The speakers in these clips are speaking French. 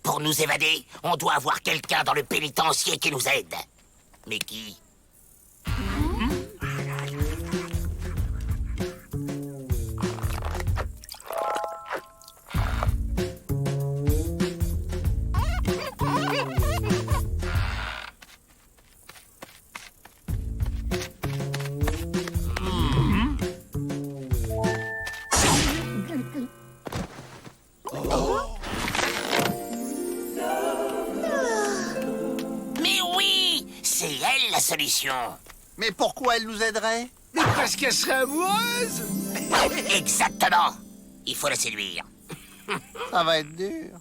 Pour nous évader, on doit avoir quelqu'un dans le pénitencier qui nous aide. Mais qui? Mais oui, c'est elle la solution. Mais pourquoi elle nous aiderait? Mais parce qu'elle serait amoureuse. Exactement. Il faut la séduire. Ça va être dur.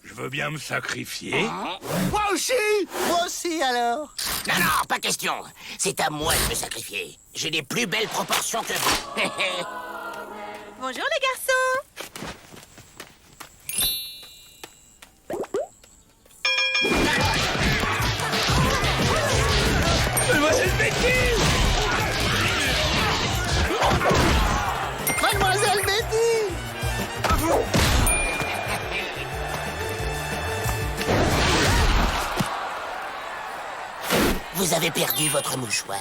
Je veux bien me sacrifier. Moi aussi. Moi aussi, alors. Non, non, pas question. C'est à moi de me sacrifier. J'ai des plus belles proportions que vous. Bonjour les garçons. Mademoiselle Betty. Mademoiselle Betty! Vous avez perdu votre mouchoir.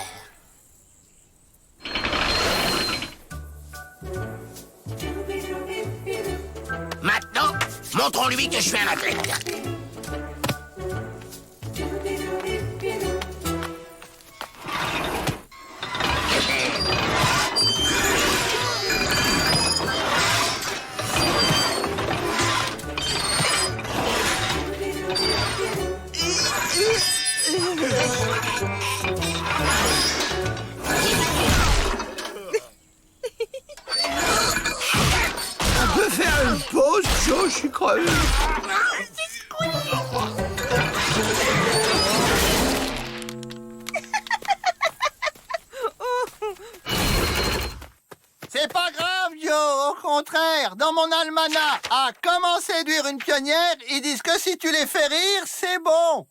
Maintenant, montrons-lui que je suis un athlète. On peut faire une pause, Joe, je suis crevé. C'est pas grave, Joe. Au contraire, dans mon almanach, à comment séduire une pionnière, ils disent que si tu les fais rire, c'est bon.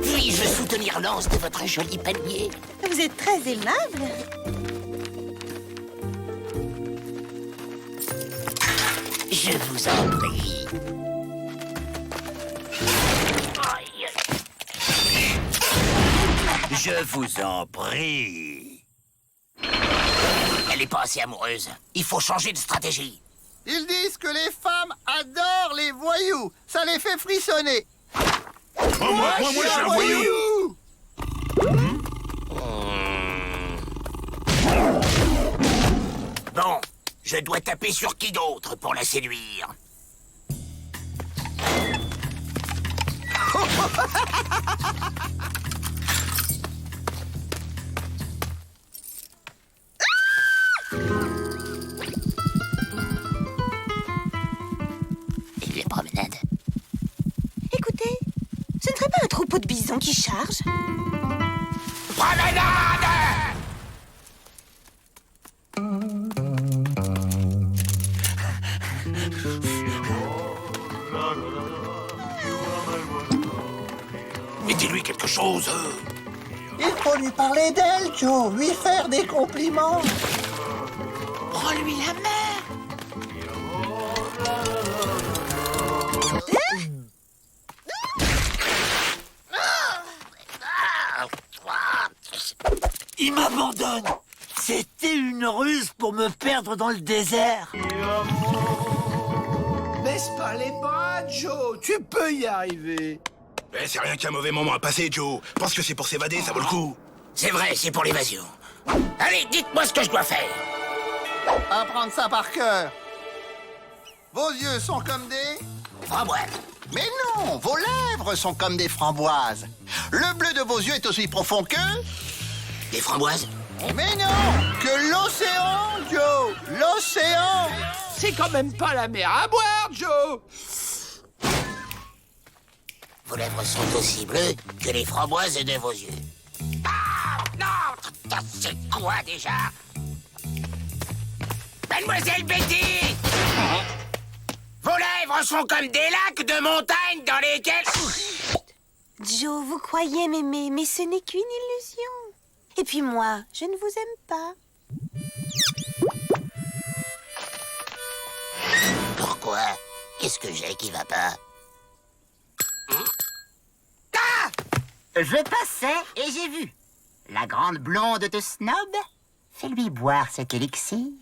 Puis-je soutenir l'anse de votre joli panier? Vous êtes très aimable. Je vous en prie. Aïe. Je vous en prie. Elle est pas assez amoureuse. Il faut changer de stratégie. Ils disent que les femmes adorent les voyous. Ça les fait frissonner. Oh, moi, je suis un voyou. Bon, je dois taper sur qui d'autre pour la séduire? Et les promenades? Écoutez, ce ne serait pas un troupeau de bisons qui charge? Promenade! Et dis-lui quelque chose. Il faut lui parler d'elle, Joe. Lui faire des compliments. Rends-lui la main. Il m'abandonne. C'était une ruse pour me perdre dans le désert. Baisse pas les bras, Joe. Tu peux y arriver. Mais c'est rien qu'un mauvais moment à passer, Joe. Pense que c'est pour s'évader, ça vaut le coup. C'est vrai, c'est pour l'évasion. Allez, dites-moi ce que je dois faire. Apprendre ça par cœur. Vos yeux sont comme des... Framboise. Mais non, vos lèvres sont comme des framboises. Le bleu de vos yeux est aussi profond que... Des framboises? Mais non, que l'océan, Joe. L'océan. C'est quand même pas la mer à boire, Joe. Vos lèvres sont aussi bleues que les framboises de vos yeux. Ah, non, c'est quoi déjà? Mademoiselle Betty! Vos lèvres sont comme des lacs de montagne dans lesquels... Joe, vous croyez m'aimer, mais ce n'est qu'une illusion. Et puis moi, je ne vous aime pas. Quoi? Qu'est-ce que j'ai qui va pas? Je passais et j'ai vu. La grande blonde te snob. Fais-lui boire cet élixir.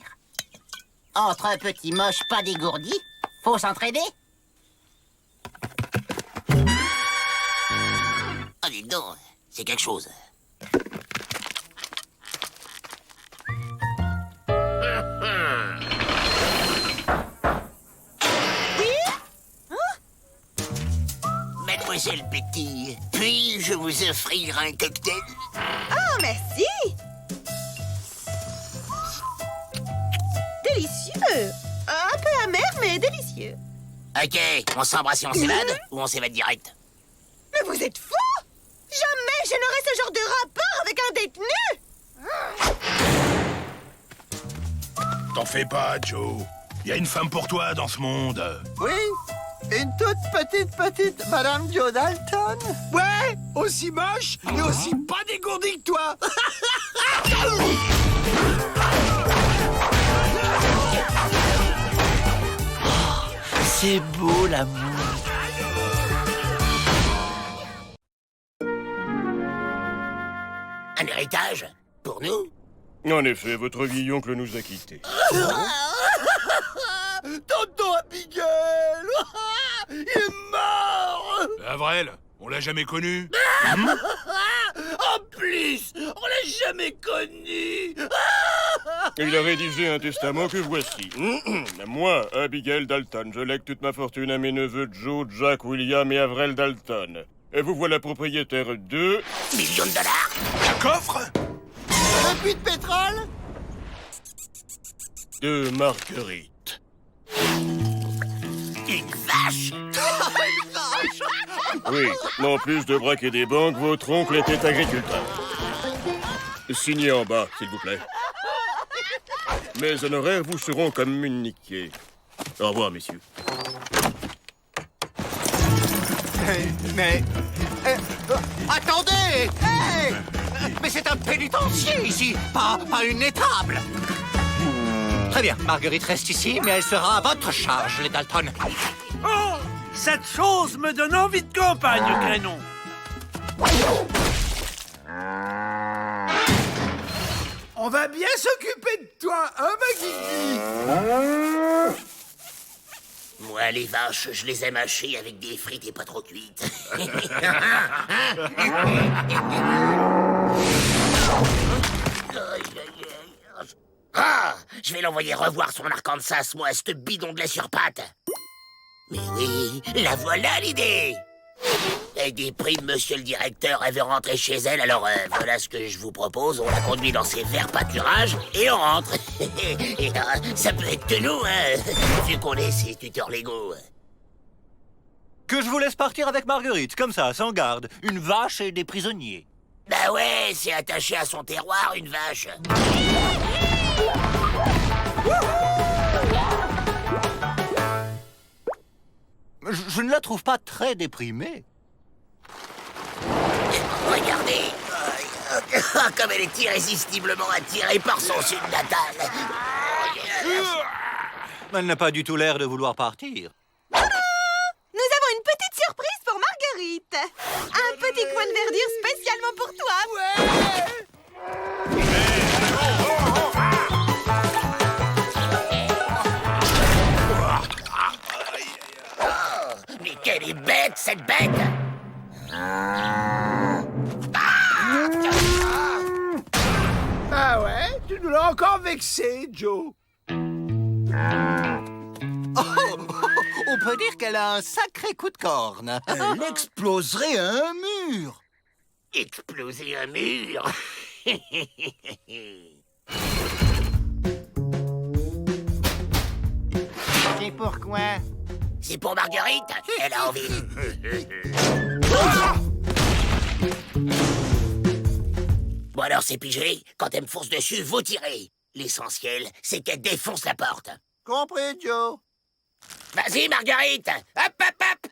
Entre un petit moche pas dégourdi, faut s'entraider. Ah, dites donc, c'est quelque chose. Mademoiselle Betty, puis-je vous offrir un cocktail? Oh, merci. Délicieux. Un peu amer, mais délicieux. Ok, on s'embrasse et on s'évade ou on s'évade direct? Mais vous êtes fou! Jamais je n'aurais ce genre de rapport avec un détenu! T'en fais pas, Joe. Y a une femme pour toi dans ce monde. Oui, une toute petite Madame Jo Dalton. Ouais, aussi moche et aussi pas dégourdi que toi. C'est beau, l'amour. Un héritage? Pour nous? En effet, votre vieil oncle nous a quittés. Tonton Abigail. Il est mort. Avril, on l'a jamais connu. En plus, on l'a jamais connu. Il a rédigé un testament que voici. Moi, Abigail Dalton, je lègue toute ma fortune à mes neveux Joe, Jack, William et Avril Dalton. Et vous voilà propriétaire de... Millions de dollars? Un coffre? Un puits de pétrole. de Marguerite. Une vache? Oui, en plus de braquer des banques, votre oncle était agriculteur. Signez en bas, s'il vous plaît. Mes honoraires vous seront communiqués. Au revoir, messieurs. Attendez! Hey! Mais c'est un pénitencier ici, pas une étable! Très bien, Marguerite reste ici, mais elle sera à votre charge, les Dalton. Oh! Cette chose me donne envie de campagne, Crénon. On va bien s'occuper de toi, hein, Maggie? Moi, les vaches, je les aime hachées avec des frites et pas trop cuites. Ah! Je vais l'envoyer revoir son Arkansas, moi, ce bidon de lait sur pattes. Mais oui, la voilà l'idée! Elle déprime, monsieur le directeur, elle veut rentrer chez elle, alors voilà ce que je vous propose. On la conduit dans ses verts pâturages et on rentre. Et ça peut être que nous, hein, vu qu'on est ses tuteurs légaux. Que je vous laisse partir avec Marguerite, comme ça, sans garde. Une vache et des prisonniers. Bah ouais, c'est attaché à son terroir, une vache. Je ne la trouve pas très déprimée. Regardez, comme elle est irrésistiblement attirée par son sud natal. Elle n'a pas du tout l'air de vouloir partir. Nous avons une petite surprise pour Marguerite. Un petit coin de verdure spécialement pour toi. Mais quelle est bête, cette bête! Ah ouais? Tu nous l'as encore vexé, Joe. On peut dire qu'elle a un sacré coup de corne. Elle exploserait un mur. Exploser un mur! C'est pourquoi? C'est pour Marguerite, elle a envie. Bon alors c'est pigé, quand elle me fonce dessus, vous tirez. L'essentiel, c'est qu'elle défonce la porte. Compris, Joe? Vas-y Marguerite, hop hop hop.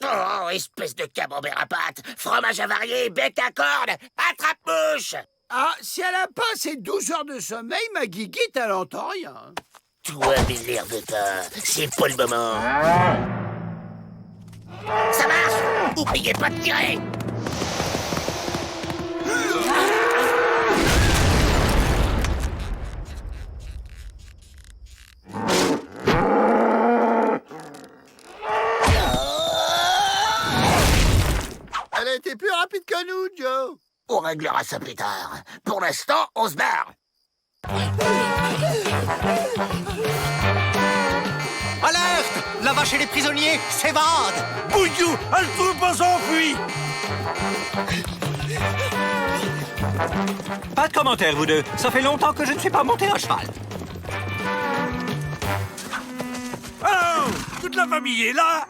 Oh, espèce de camembert à pâte, fromage avarié, bec à cordes, attrape-mouche! Ah, si elle a pas ses 12 heures de sommeil, ma guiguite, elle entend rien. Toi, m'énerve pas, c'est pas le moment. Ça marche! Oubliez pas de tirer! Elle a été plus rapide que nous, Joe. On réglera ça plus tard. Pour l'instant, on se barre. Alerte! La vache et les prisonniers s'évadent! Bouillou, elle ne peut pas s'enfuir. Pas de commentaire, vous deux. Ça fait longtemps que je ne suis pas monté à cheval. Oh, toute la famille est là.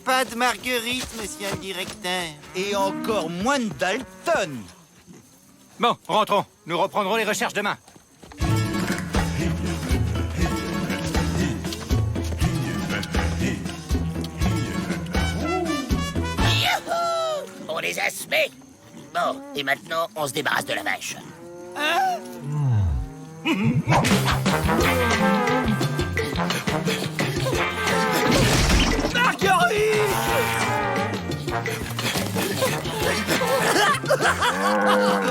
Pas de Marguerite, monsieur le directeur. Et encore moins de Dalton. Bon, rentrons. Nous reprendrons les recherches demain. Youhou! On les a semés. Bon, et maintenant, on se débarrasse de la vache.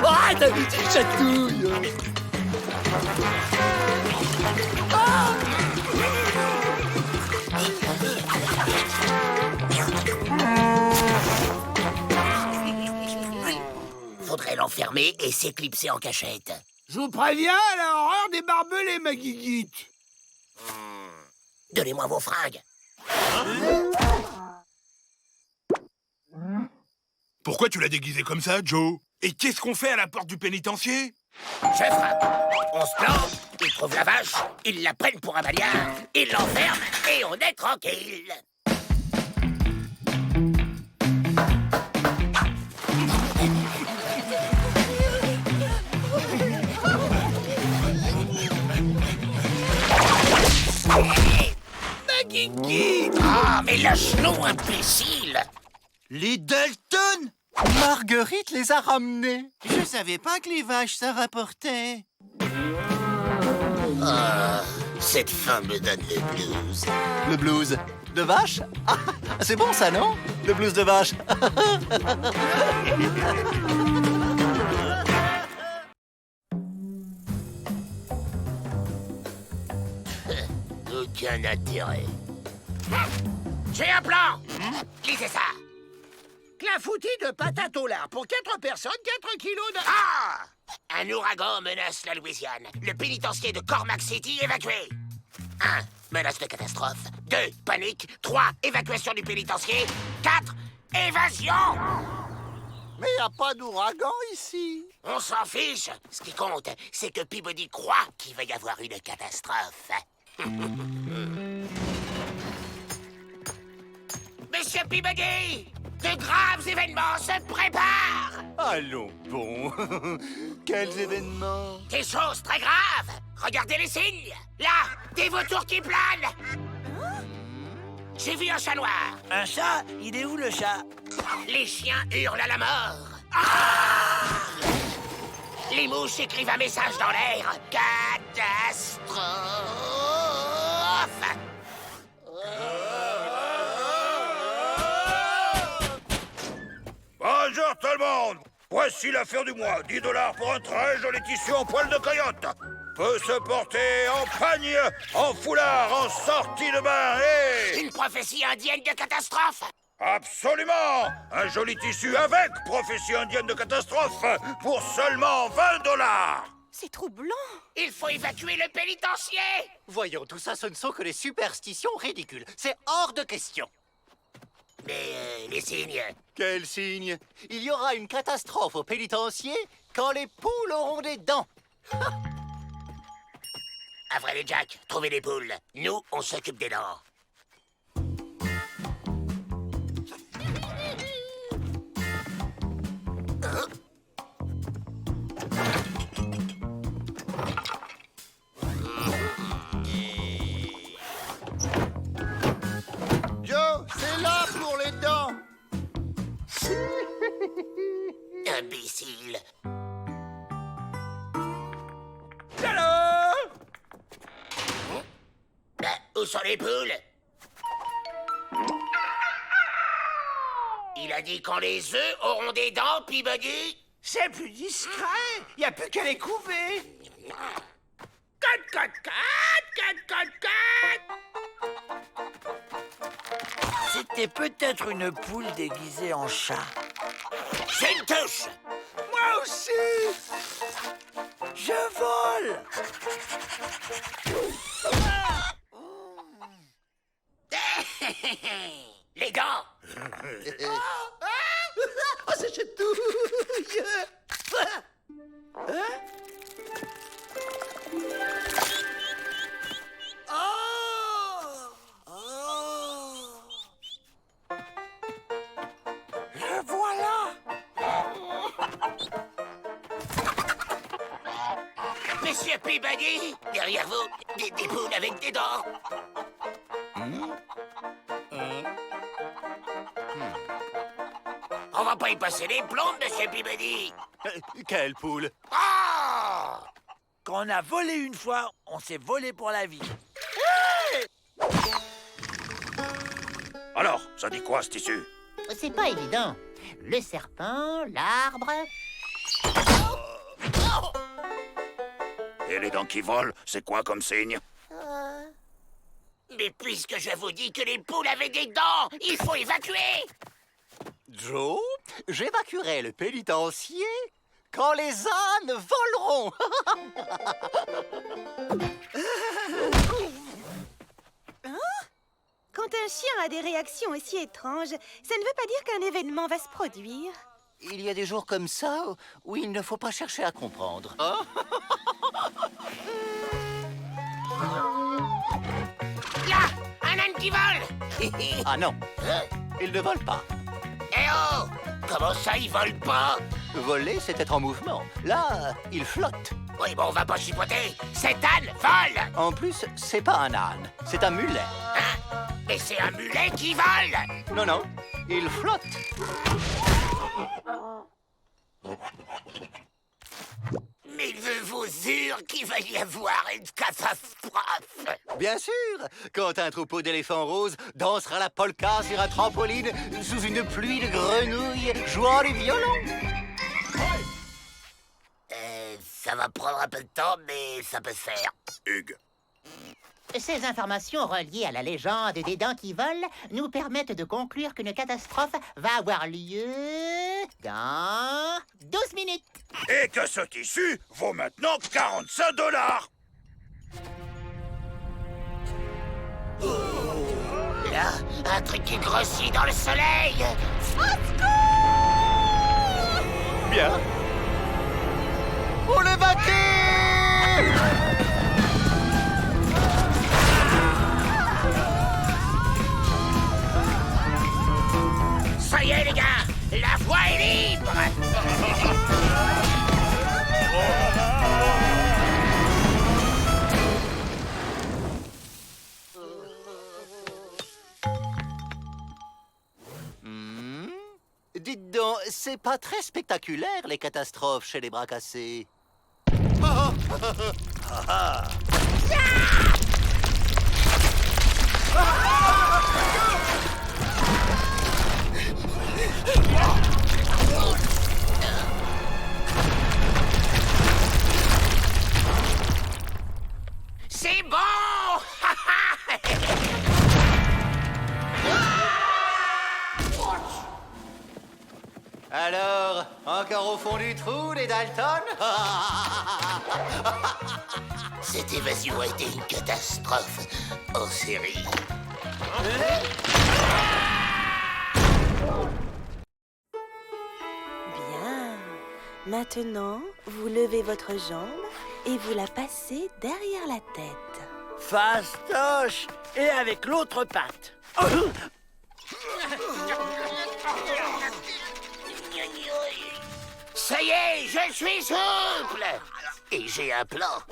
Arrête, petite chatouille. Faudrait l'enfermer et s'éclipser en cachette. Je vous préviens, elle a horreur des barbelés, ma guiguite. Donnez-moi vos fringues. Pourquoi tu l'as déguisé comme ça, Joe? Et qu'est-ce qu'on fait à la porte du pénitencier? Je frappe. On se plante, ils trouvent la vache, ils la prennent pour un bagnard, ils l'enferment et on est tranquille. Ma guiguite. Ah, mais lâche-nous, imbécile! Les Dalton? Marguerite les a ramenés. Je savais pas que les vaches, ça rapportait. Ah, cette femme me donne le blues. Le blues de vache. Ah, c'est bon ça, non? Le blues de vache. Aucun intérêt. J'ai un plan! Lisez ça! Clafoutis de patates au lard pour 4 personnes, 4 kilos de... Ah! Un ouragan menace la Louisiane. Le pénitencier de Cormac City évacué. 1. Menace de catastrophe. 2. Panique. 3. Évacuation du pénitencier. 4. Évasion! Mais y a pas d'ouragan ici. On s'en fiche. Ce qui compte, c'est que Peabody croit qu'il va y avoir une catastrophe. Monsieur Peabody! De graves événements se préparent! Allons bon. Quels événements? Des choses très graves! Regardez les signes! Là, des vautours qui planent! J'ai vu un chat noir! Un chat? Il est où le chat? Les chiens hurlent à la mort! Ah! Les mouches écrivent un message dans l'air! Catastrophe! Bonjour tout le monde. Voici l'affaire du mois. 10 $ pour un très joli tissu en poil de coyote. Peut se porter en pagne, en foulard, en sortie de bain et... Une prophétie indienne de catastrophe! Absolument. Un joli tissu avec prophétie indienne de catastrophe pour seulement 20 $. C'est troublant. Il faut évacuer le pénitencier! Voyons, tout ça, ce ne sont que des superstitions ridicules. C'est hors de question. Mais les signes... Quel signe? Il y aura une catastrophe au pénitencier quand les poules auront des dents. Avril et Jack, trouvez les poules. Nous, on s'occupe des dents. Joe, c'est là pour les dents. vous sur les poules? Il a dit quand les œufs auront des dents, Peabody? C'est plus discret. Y a plus qu'à les couver. C'était peut-être une poule déguisée en chat. C'est une touche. Moi aussi. Je vole! Les dents. Oh, ça chatouille. Le voilà! Monsieur Peabody, derrière vous, des poules avec des dents. On va pas y passer les plombs, monsieur Peabody. Quelle poule? Oh! Quand on a volé une fois, on s'est volé pour la vie. Alors, ça dit quoi, ce tissu? C'est pas évident. Le serpent, l'arbre... Et les dents qui volent, c'est quoi comme signe? Mais puisque je vous dis que les poules avaient des dents, il faut évacuer. Joe, j'évacuerai le pénitencier quand les ânes voleront. Quand un chien a des réactions aussi étranges, ça ne veut pas dire qu'un événement va se produire. Il y a des jours comme ça où il ne faut pas chercher à comprendre. Là, un âne qui vole. Ah non, il ne vole pas. Eh oh! Comment ça, ils volent pas? Voler, c'est être en mouvement. Là, il flotte. Oui, bon, on va pas chipoter. Cet âne vole. En plus, c'est pas un âne, c'est un mulet. Hein? Mais c'est un mulet qui vole. Non, non, il flotte. Mais je vous jure qu'il va y avoir une catastrophe. Bien sûr, quand un troupeau d'éléphants roses dansera la polka sur un trampoline sous une pluie de grenouilles jouant du violon. Ça va prendre un peu de temps, mais ça peut se faire. Hugues. Ces informations reliées à la légende des dents qui volent nous permettent de conclure qu'une catastrophe va avoir lieu dans 12 minutes. Et que ce tissu vaut maintenant 45 $. Là, un truc qui grossit dans le soleil. Bien. On l'évacue! Ça y est, les gars, la voie est libre. Dites donc, c'est pas très spectaculaire, les catastrophes chez les bras cassés. C'est bon. Alors, encore au fond du trou, les Dalton? Cette évasion a été une catastrophe en série. Bien. Maintenant, vous levez votre jambe et vous la passez derrière la tête. Fastoche! Et avec l'autre patte. Ça y est, je suis souple. Et j'ai un plan.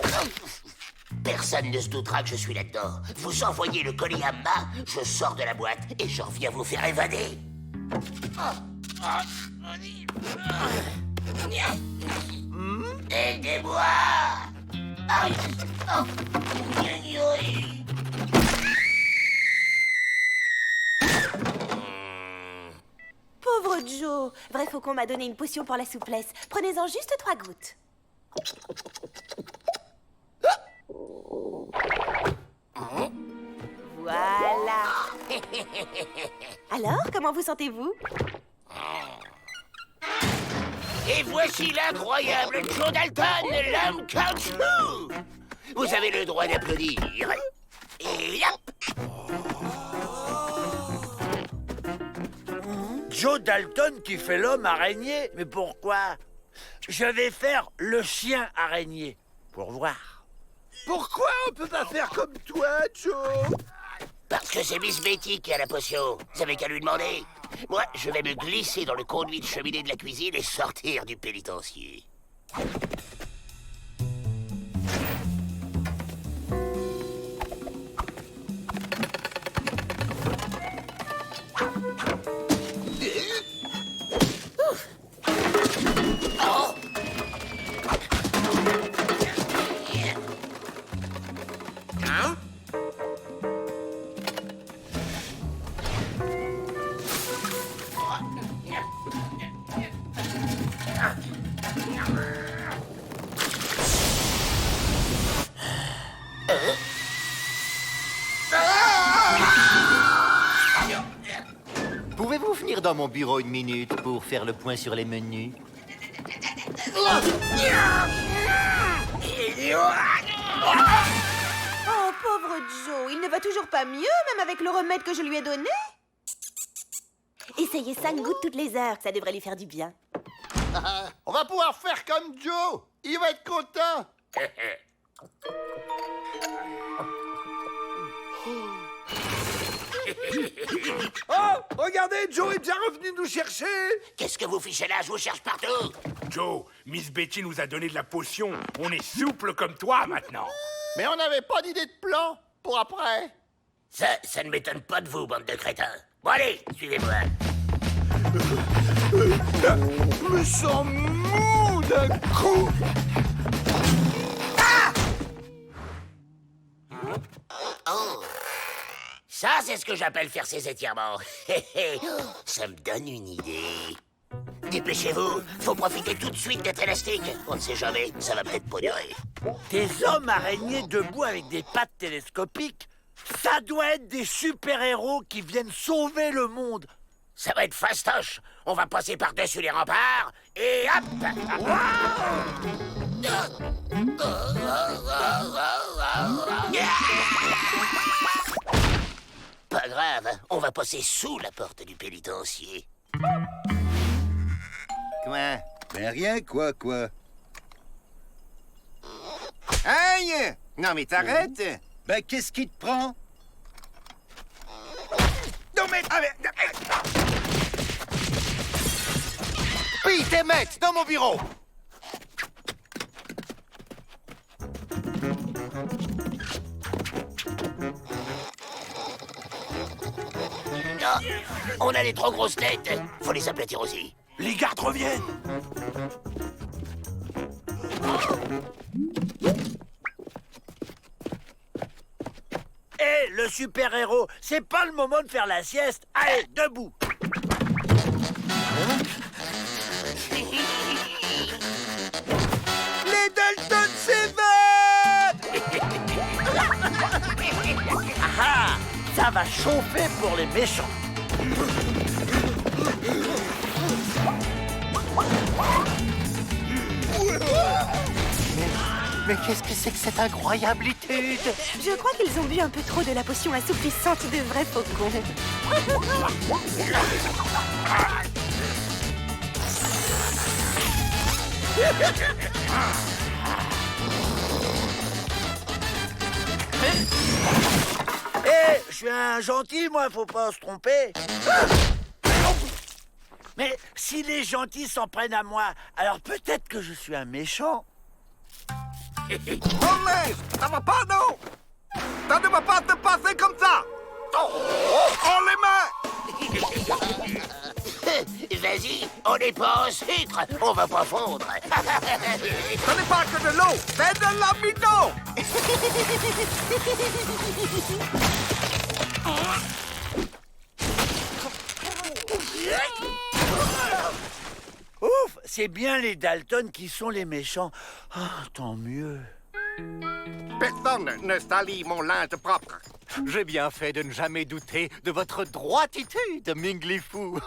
Personne ne se doutera que je suis là-dedans. Vous envoyez le colis à main, je sors de la boîte et je reviens vous faire évader. Aidez-moi. Joe. Vrai Faucon m'a donné une potion pour la souplesse. Prenez-en juste 3 gouttes. Voilà. Alors, comment vous sentez-vous? Et voici l'incroyable Joe Dalton, l'homme caoutchouc. Vous avez le droit d'applaudir. Et hop! Joe Dalton qui fait l'homme araignée? Mais pourquoi? Je vais faire le chien araignée. Pour voir. Pourquoi on peut pas faire comme toi, Joe? Parce que c'est Miss Betty qui a la potion. Vous avez qu'à lui demander. Moi, je vais me glisser dans le conduit de cheminée de la cuisine et sortir du pénitencier. Pouvez-vous venir dans mon bureau une minute pour faire le point sur les menus? Oh, pauvre Joe, il ne va toujours pas mieux, même avec le remède que je lui ai donné. Essayez 5 gouttes toutes les heures, ça devrait lui faire du bien. On va pouvoir faire comme Joe. Il va être content. Oh, regardez, Joe est bien revenu nous chercher. Qu'est-ce que vous fichez là? Je vous cherche partout. Joe, Miss Betty nous a donné de la potion. On est souple comme toi maintenant. Mais on n'avait pas d'idée de plan pour après. Ça ne m'étonne pas de vous, bande de crétins. Bon allez, suivez-moi. Je me sens mou d'un coup. Oh. Ça, c'est ce que j'appelle faire ses étirements. Ça me donne une idée. Dépêchez-vous, faut profiter tout de suite d'être élastique. On ne sait jamais, ça va peut-être pas durer. Des hommes araignées debout avec des pattes télescopiques? Ça doit être des super-héros qui viennent sauver le monde. Ça va être fastoche. On va passer par-dessus les remparts et hop! Pas grave, on va passer sous la porte du pénitencier. Quoi? Ben rien, quoi. Aïe! Non mais t'arrêtes! Ben qu'est-ce qui te prend? Non mais... Puis tes mecs dans mon bureau! Ah, on a les trop grosses têtes. Faut les aplatir aussi. Les gardes reviennent. Hé, le super-héros, c'est pas le moment de faire la sieste. Allez, debout. Les Dalton s'évadent. Ah, ça va chauffer pour les méchants. Mais qu'est-ce que c'est que cette incroyable étude? Je crois qu'ils ont bu un peu trop de la potion assouplissante de Vrai Faucon. Hé, je suis un gentil, moi, faut pas se tromper. Mais si les gentils s'en prennent à moi, alors peut-être que je suis un méchant. Oh mais, ça va pas, non? Ça ne va pas te passer comme ça. Oh les mains. Vas-y, on n'est pas en sucre, on va pas fondre. Ce n'est pas que de l'eau, c'est de l'amidon. c'est bien les Dalton qui sont les méchants. Ah, tant mieux. Personne ne salit mon linge propre. J'ai bien fait de ne jamais douter de votre droititude, Minglifou.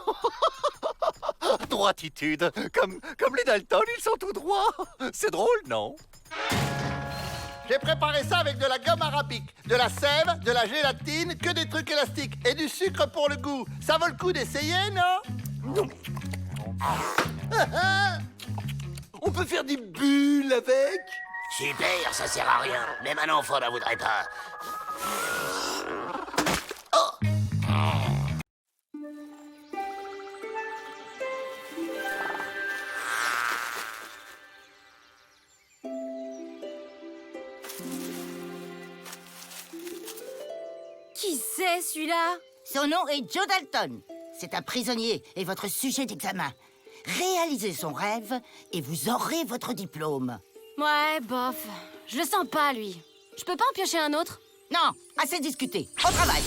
Droititude, comme les Dalton, ils sont tout droits. C'est drôle, non? J'ai préparé ça avec de la gomme arabique, de la sève, de la gélatine, que des trucs élastiques et du sucre pour le goût. Ça vaut le coup d'essayer, non? On peut faire des bulles avec? Super, ça sert à rien. Même un enfant n'en voudrait pas. Qui c'est, celui-là? Son nom est Joe Dalton. C'est un prisonnier et votre sujet d'examen. Réalisez son rêve et vous aurez votre diplôme. Ouais, bof. Je le sens pas, lui. Je peux pas en piocher un autre? Non, assez discuté. Au travail.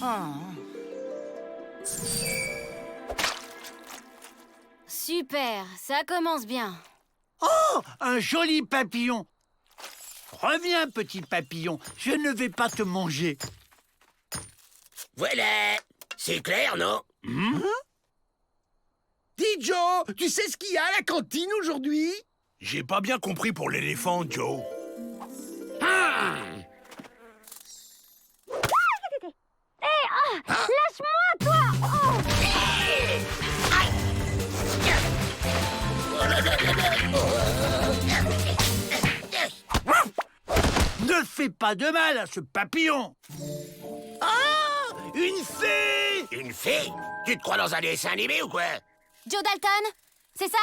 Oh. Super, ça commence bien. Oh, un joli papillon. Reviens, petit papillon. Je ne vais pas te manger. Voilà. C'est clair, non? Dis, Joe, tu sais ce qu'il y a à la cantine aujourd'hui? J'ai pas bien compris pour l'éléphant, Joe. Ne fais pas de mal à ce papillon. Ah! Une fée! Une fée? Tu te crois dans un dessin animé ou quoi? Joe Dalton, c'est ça?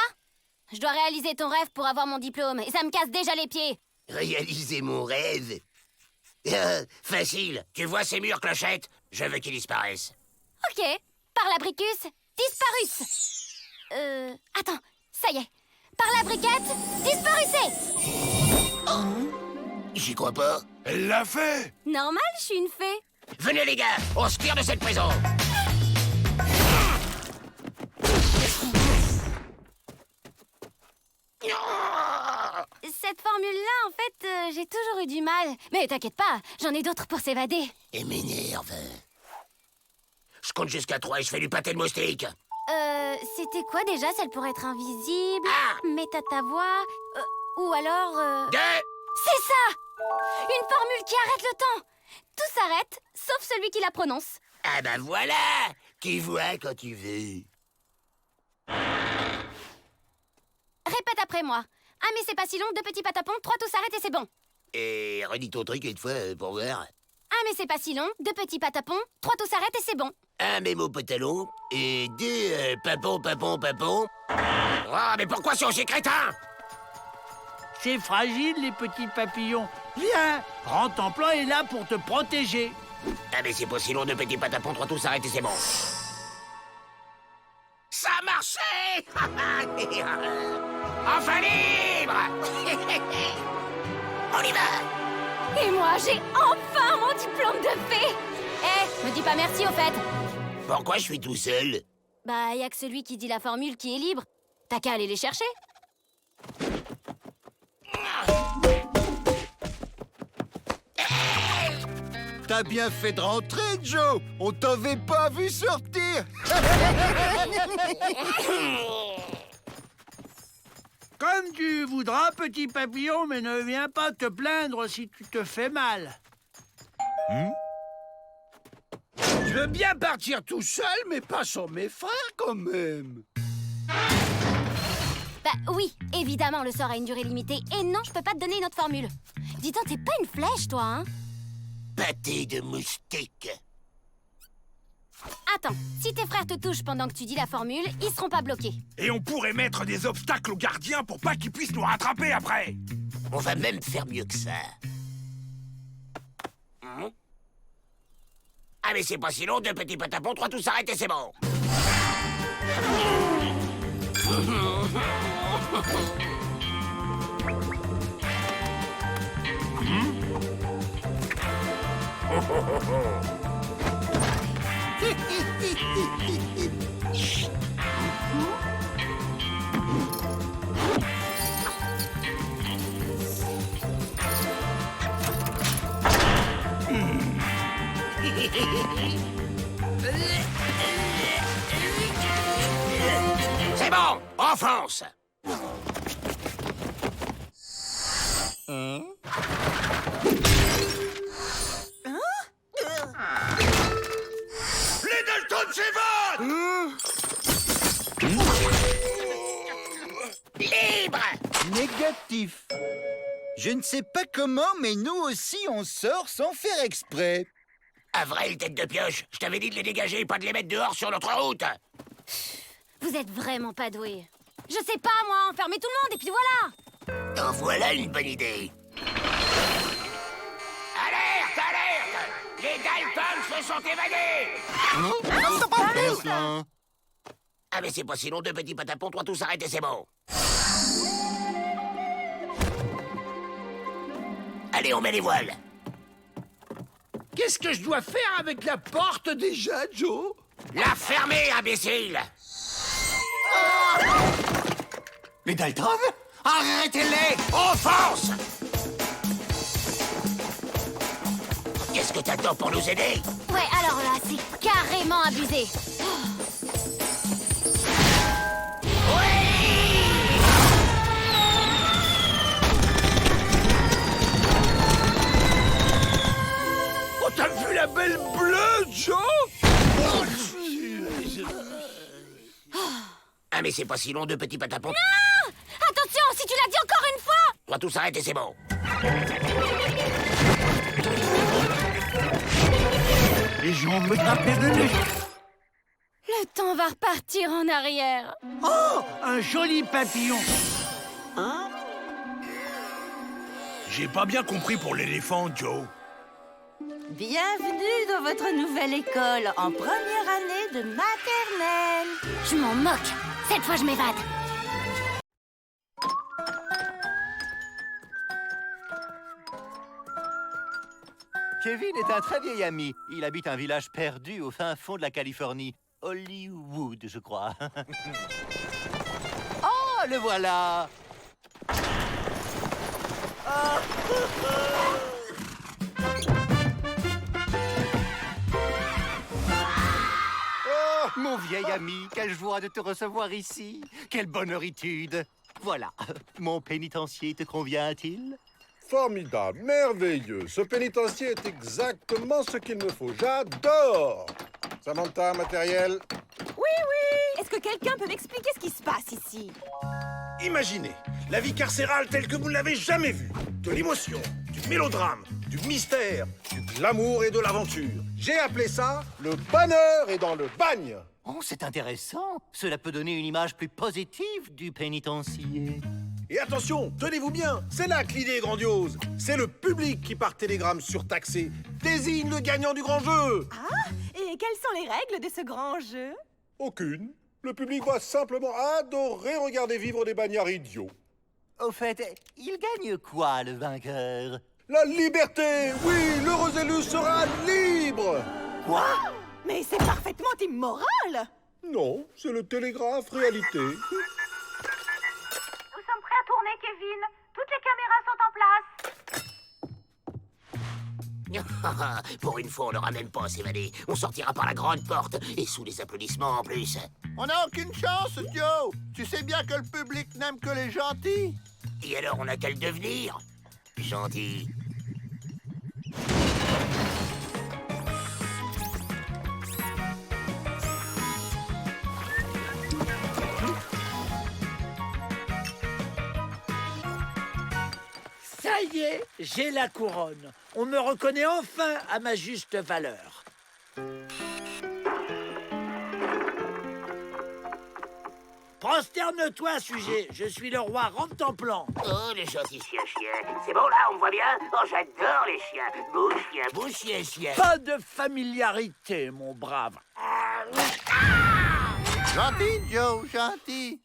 Je dois réaliser ton rêve pour avoir mon diplôme, et ça me casse déjà les pieds. Réaliser mon rêve? Facile. Tu vois ces murs, Clochette? Je veux qu'ils disparaissent. Ok, par l'abricus, disparus. Attends, ça y est. Par la briquette, disparussez. J'y crois pas. Elle l'a fait! Normal, je suis une fée. Venez, les gars, on se tire de cette prison. Cette formule-là, en fait, j'ai toujours eu du mal. Mais t'inquiète pas, j'en ai d'autres pour s'évader. Et m'énerve. Je compte jusqu'à 3 et je fais du pâté de moustique. C'était quoi déjà, celle pour être invisible? Ah! Mets à ta voix. Ou alors... 2. C'est ça! Une formule qui arrête le temps. Tout s'arrête, sauf celui qui la prononce. Ah ben voilà! Qui voit quand tu veux. Répète après moi. Ah mais c'est pas si long, 2 petits patapons, 3 tout s'arrête et c'est bon. Et redis ton truc une fois pour voir. Ah mais c'est pas si long, 2 petits patapons, 3 tout s'arrête et c'est bon. Un mémo pantalon et 2 papon. Oh, mais pourquoi c'est aussi crétin? C'est fragile, les petits papillons. Viens, Grand-Emploi est là pour te protéger. Ah mais c'est pas si long, 2 petits patapons, 3 tous s'arrêtent et c'est bon. Ça a marché! Enfin libre! On y va! Et moi, j'ai enfin mon diplôme de fée. Me dis pas merci au fait. Pourquoi je suis tout seul? Bah, y a que celui qui dit la formule qui est libre. T'as qu'à aller les chercher. T'as bien fait de rentrer, Joe. On t'avait pas vu sortir. Comme tu voudras, petit papillon, mais ne viens pas te plaindre si tu te fais mal. Je veux bien partir tout seul, mais pas sans mes frères quand même. Bah oui, évidemment, le sort a une durée limitée. Et non, je peux pas te donner une autre formule. Dis donc, t'es pas une flèche, toi, hein? Pâté de moustique. Attends, si tes frères te touchent pendant que tu dis la formule, ils seront pas bloqués. Et on pourrait mettre des obstacles aux gardiens pour pas qu'ils puissent nous rattraper après. On va même faire mieux que ça. Ah mais c'est pas si long, 2 petits patapons, 3 tous s'arrêtent et c'est bon. C'est bon, enfonce. Les Dalton s'évadent! Libre! Négatif. Je ne sais pas comment, mais nous aussi on sort sans faire exprès. Avril, tête de pioche, je t'avais dit de les dégager et pas de les mettre dehors sur notre route. Vous êtes vraiment pas doués. Je sais pas, moi, enfermer tout le monde et puis voilà. En voilà une bonne idée. Alerte, alerte! Les Dalton se sont évadés! Ah mais c'est pas si long, deux petits patapons, toi tous arrêtés, c'est bon. Allez, on met les voiles. Qu'est-ce que je dois faire avec la porte déjà, Joe? La fermer, imbécile! Les Dalton? Arrêtez-les! On fonce! Qu'est-ce que t'attends pour nous aider? Ouais, alors là, c'est carrément abusé. Oh, t'as vu la belle bleue, Joe? Ah mais c'est pas si long, deux petits patapons. Non! Attention, si tu l'as dit encore une fois! Toi tous arrêtés, c'est bon. Les gens me tapaient de nez. Le temps va repartir en arrière. Oh, un joli papillon. J'ai pas bien compris pour l'éléphant, Joe. Bienvenue dans votre nouvelle école en première année de maternelle. Je m'en moque. Cette fois, je m'évade. Kevin est un très vieil ami. Il habite un village perdu au fin fond de la Californie. Hollywood, je crois. Oh, le voilà! Oh, mon vieil ami, quelle joie de te recevoir ici. Quelle bonheuritude. Voilà, mon pénitencier te convient-il? Formidable, merveilleux. Ce pénitencier est exactement ce qu'il me faut. J'adore. Samantha, matériel. Oui, oui. Est-ce que quelqu'un peut m'expliquer ce qui se passe ici? Imaginez la vie carcérale telle que vous ne l'avez jamais vue. De l'émotion, du mélodrame, du mystère, De l'amour et de l'aventure. J'ai appelé ça le bonheur est dans le bagne. Oh, c'est intéressant. Cela peut donner une image plus positive du pénitencier. Et attention, tenez-vous bien, c'est là que l'idée est grandiose. C'est le public qui, par télégramme surtaxé, désigne le gagnant du grand jeu. Ah, et quelles sont les règles de ce grand jeu? Aucune. Le public va simplement adorer regarder vivre des bagnards idiots. Au fait, il gagne quoi, le vainqueur? La liberté! Oui, l'heureux élu sera libre! Quoi? Mais c'est parfaitement immoral! Non, c'est le télégraphe réalité. Nous sommes prêts à tourner, Kevin. Toutes les caméras sont en place. Pour une fois, on n'aura même pas à s'évader. On sortira par la grande porte, et sous les applaudissements en plus. On n'a aucune chance, Joe. Tu sais bien que le public n'aime que les gentils. Et alors, on a qu'à le devenir gentil. Ça y est, j'ai la couronne. On me reconnaît enfin à ma juste valeur. Prosterne-toi, sujet. Je suis le roi Rentemplant. Oh, le gentil chien. C'est bon, là, on me voit bien? Oh, j'adore les chiens. Beau chien. Pas de familiarité, mon brave. Gentil, Joe, gentil.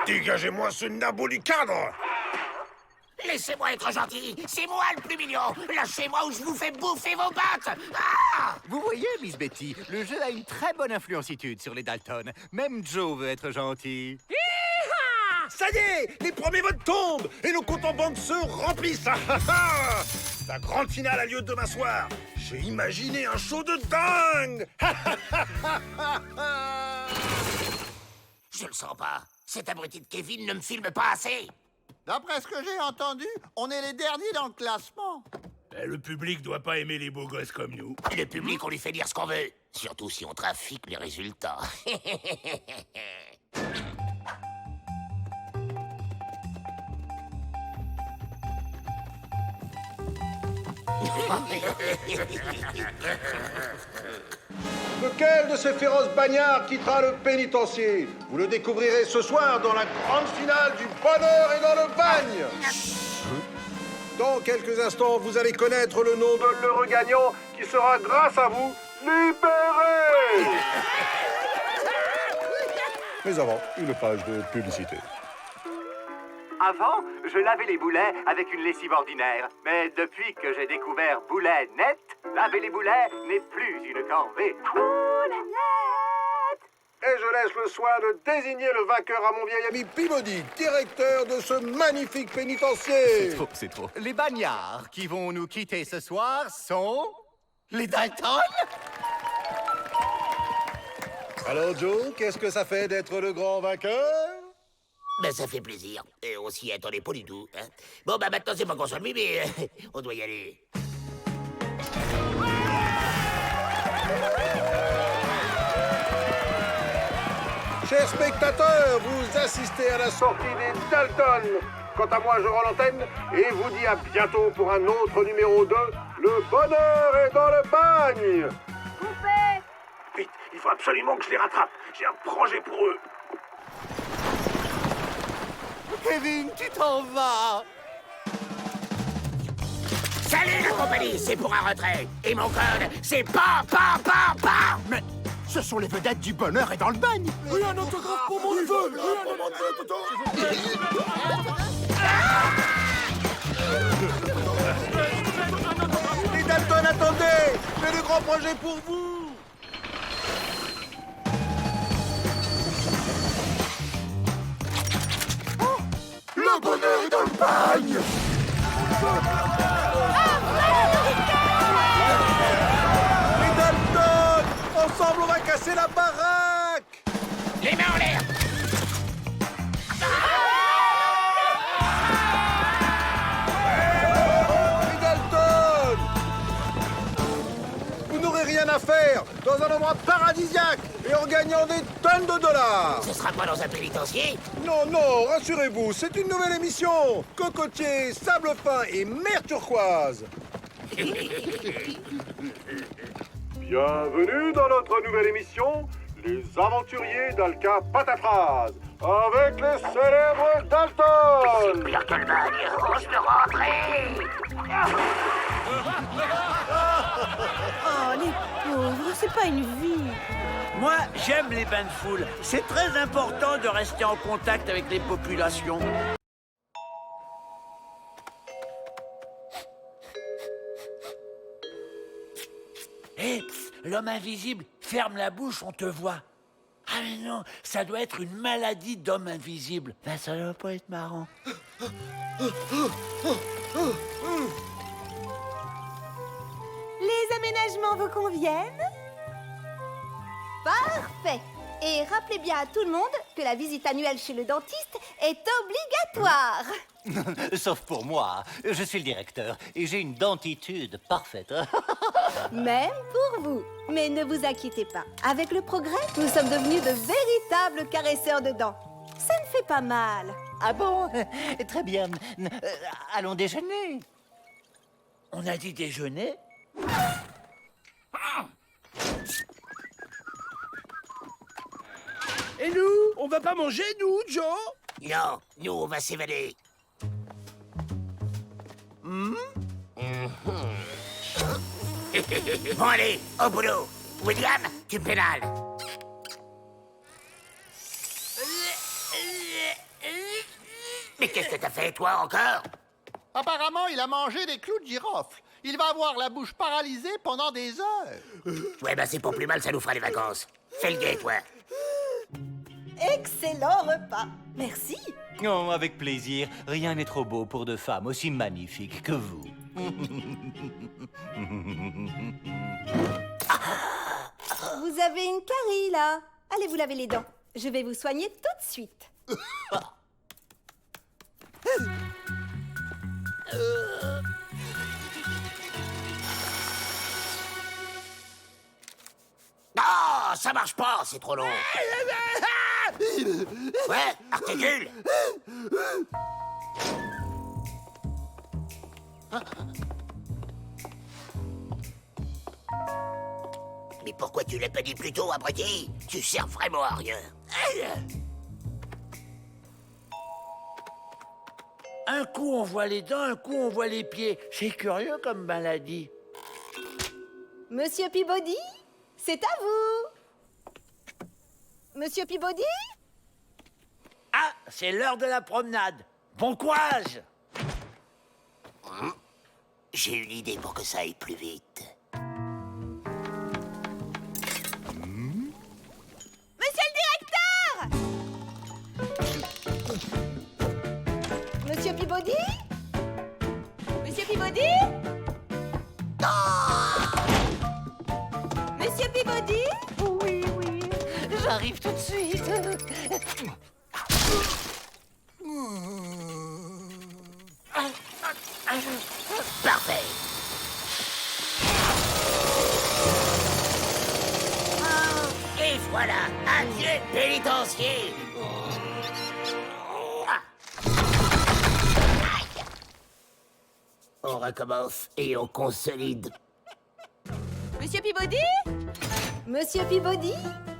Dégagez-moi ce nabot du cadre! Laissez-moi être gentil. C'est moi le plus mignon. Lâchez-moi ou je vous fais bouffer vos pattes. Ah! Vous voyez, Miss Betty, le jeu a une très bonne influencitude sur les Dalton. Même Joe veut être gentil. Ça y est, les premiers votes tombent et nos comptes en banque se remplissent. La grande finale a lieu demain soir. J'ai imaginé un show de dingue. Je le sens pas. Cet abruti de Kevin ne me filme pas assez. D'après ce que j'ai entendu, on est les derniers dans le classement. Le public doit pas aimer les beaux gosses comme nous. Le public, on lui fait dire ce qu'on veut. Surtout si on trafique les résultats. Lequel de ces féroces bagnards quittera le pénitencier? Vous le découvrirez ce soir dans la grande finale du bonheur et dans le bagne. Dans quelques instants, vous allez connaître le nom de l'heureux gagnant qui sera, grâce à vous, libéré. Mais avant, une page de publicité. Avant, je lavais les boulets avec une lessive ordinaire. Mais depuis que j'ai découvert Boulet Net, laver les boulets n'est plus une corvée. Et je laisse le soin de désigner le vainqueur à mon vieil ami Peabody, directeur de ce magnifique pénitencier. C'est trop. Les bagnards qui vont nous quitter ce soir sont... les Dalton. Alors Joe, qu'est-ce que ça fait d'être le grand vainqueur? Ben, ça fait plaisir. Et on s'y attendait pas du tout. Hein. Bon, bah maintenant, c'est pas qu'on s'ennuie, mais on doit y aller. Chers spectateurs, vous assistez à la sortie des Dalton. Quant à moi, je rends l'antenne et vous dis à bientôt pour un autre numéro 2, Le bonheur est dans le bagne. Coupé! Vite, il faut absolument que je les rattrape. J'ai un projet pour eux. Kevin, tu t'en vas. Salut la compagnie, c'est pour un retrait. Et mon code, c'est PAM. Mais ce sont les vedettes du bonheur et dans le bagne. Oui, un autographe pour mon neveu. Les Dalton, attendez, j'ai le grand projet pour vous. Le bonheur est dans le bagne. Les Dalton, ensemble on va casser la baraque. Les mains en l'air. Les Dalton, vous n'aurez rien à faire dans un endroit paradisiaque et en gagnant des tonnes de dollars. Ce sera pas dans un pénitencier? Non, non, rassurez-vous, c'est une nouvelle émission. Cocotier, sable fin et mer turquoise. Bienvenue dans notre nouvelle émission, Les Aventuriers d'Alka Pataphrase, avec les célèbres Dalton. Pire que le bagne, je peux rentrer. Oh, les pauvres, c'est pas une vie. Moi, j'aime les bains de foule. C'est très important de rester en contact avec les populations. Hé, l'homme invisible, ferme la bouche, on te voit. Ah mais non, ça doit être une maladie d'homme invisible. Ben, ça doit pas être marrant. Les aménagements vous conviennent? Parfait. Et rappelez bien à tout le monde que la visite annuelle chez le dentiste est obligatoire. Sauf pour moi. Je suis le directeur et j'ai une dentitude parfaite. Même pour vous. Mais ne vous inquiétez pas. Avec le progrès, nous sommes devenus de véritables caresseurs de dents. Ça ne fait pas mal. Ah bon? Très bien. Allons déjeuner. On a dit déjeuner? Et nous, on va pas manger, nous, Joe? Non, nous, on va s'évader. Bon, allez, au boulot. William, tu pédales. Mais qu'est-ce que t'as fait, toi, encore? Apparemment, il a mangé des clous de girofle. Il va avoir la bouche paralysée pendant des heures. Ouais, bah c'est pas plus mal, ça nous fera les vacances. Fais le guet, toi. Excellent repas. Merci. Oh, avec plaisir. Rien n'est trop beau pour deux femmes aussi magnifiques que vous. Vous avez une carie, là. Allez vous laver les dents. Je vais vous soigner tout de suite. Ah, ça marche pas, c'est trop long. Ouais, articule. Mais pourquoi tu l'as pas dit plus tôt, abruti? Tu sers vraiment à rien. Un coup on voit les dents, un coup on voit les pieds. C'est curieux comme maladie. Monsieur Peabody, c'est à vous. Monsieur Peabody? Ah, c'est l'heure de la promenade. Bon courage! J'ai une idée pour que ça aille plus vite. Monsieur le directeur! Monsieur Peabody? Monsieur Peabody? Monsieur Peabody? Oui, oui. J'arrive tout de suite. Parfait. Et voilà, adieu pénitencier. On recommence et on consolide. Monsieur Peabody? Monsieur Peabody?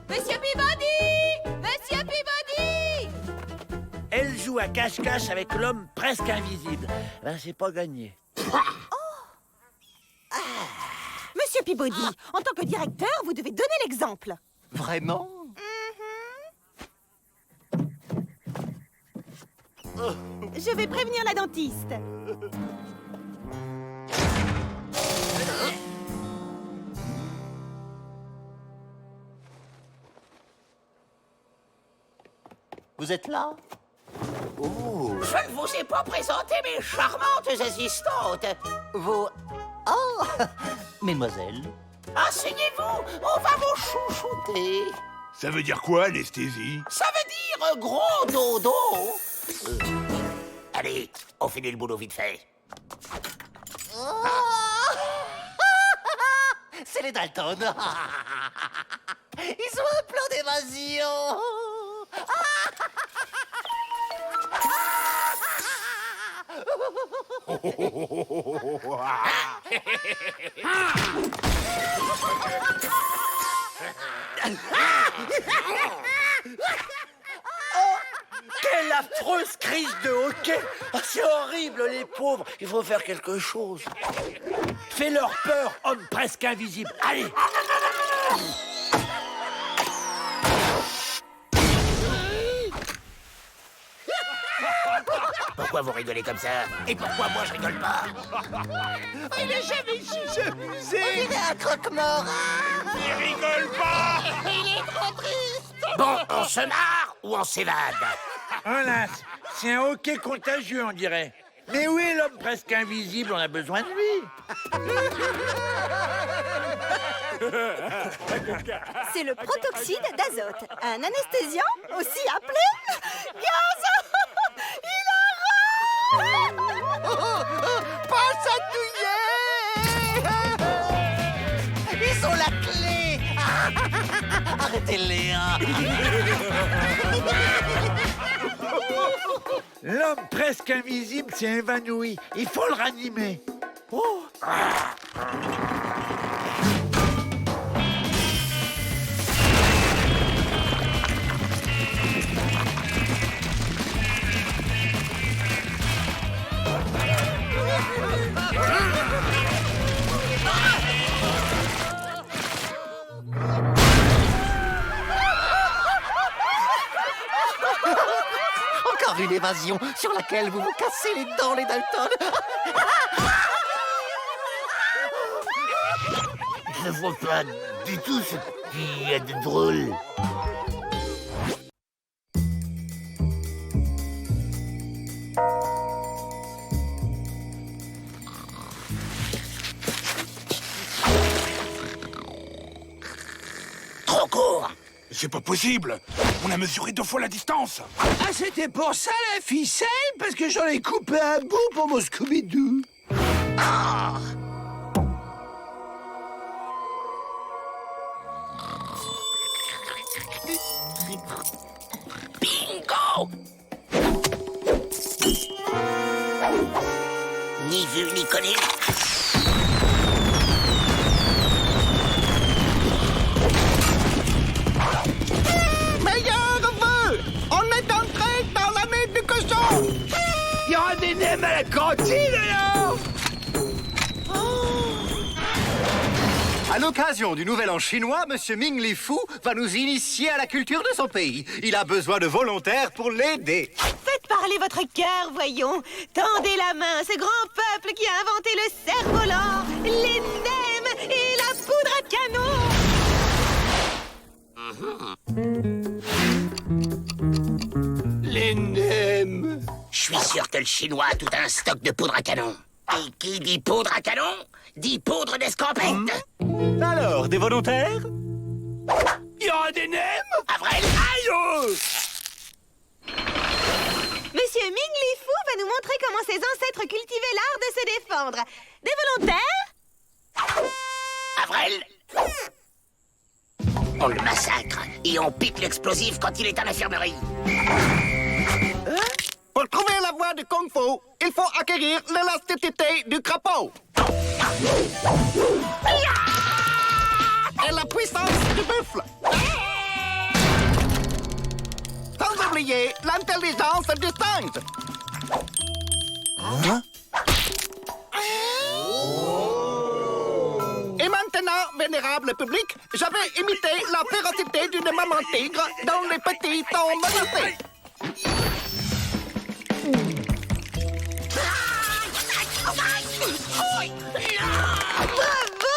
Monsieur Peabody! Monsieur Peabody! Elle joue à cache-cache avec l'homme presque invisible. Ben, c'est pas gagné. Monsieur Peabody, en tant que directeur, vous devez donner l'exemple. Vraiment? Je vais prévenir la dentiste. Vous êtes là? Oh. Je ne vous ai pas présenté mes charmantes assistantes. Vous... Oh. Mesdemoiselles. Asseyez-vous, on va vous chouchouter. Ça veut dire quoi, anesthésie? Ça veut dire gros dodo. Allez, on finit le boulot vite fait. C'est les Dalton. Ils ont un plan d'évasion. Quelle affreuse crise de hoquet! Ah, c'est horrible, les pauvres! Il faut faire quelque chose. Fais-leur peur, homme presque invisible. Allez! Pourquoi vous rigolez comme ça? Et pourquoi moi je rigole pas? Il est jamais si amusé. Il est un croque-mort. Il rigole pas! Il est trop triste. Bon, on se marre ou on s'évade? Voilà, c'est un hoquet contagieux, on dirait. Mais où est l'homme presque invisible? On a besoin de lui. C'est le protoxyde d'azote, un anesthésiant aussi appelé gaz. Pas chatouiller. Ils ont la clé. Arrêtez-les, hein. L'homme presque invisible s'est évanoui. Il faut le ranimer. Oh. Encore une évasion sur laquelle vous vous cassez les dents, les Dalton. Je vois pas du tout ce qu'il y a de drôle. Trop court. C'est pas possible. On a mesuré 2 fois la distance. Ah, c'était pour ça la ficelle? Parce que j'en ai coupé un bout pour mon Scooby-Doo. Ah. Bingo! Ni vu ni connu. Meilleur vœu! On est entré dans l'année du cochon! Il y aura des nems à la cantine, alors! À l'occasion du Nouvel An chinois, Monsieur Ming Li Fu va nous initier à la culture de son pays. Il a besoin de volontaires pour l'aider. Faites parler votre cœur, voyons. Tendez la main à ce grand peuple qui a inventé le cerf-volant, les nems et la poudre à canon. Les nems. Je suis sûr que le Chinois a tout un stock de poudre à canon. Et qui dit poudre à canon, dit poudre d'escampette. Alors, des volontaires? Il y aura des nems? Avril! Aïe! Monsieur Ming Li Fu va nous montrer comment ses ancêtres cultivaient l'art de se défendre. Des volontaires? Avril! On le massacre et on pique l'explosif quand il est à l'infirmerie. Pour trouver la voie du Kung Fu, il faut acquérir l'élasticité du crapaud. Et la puissance du buffle. Sans oublier l'intelligence du singe. Et maintenant, vénérable public, je vais imiter la férocité d'une maman tigre dont les petits sont menacés. Bravo!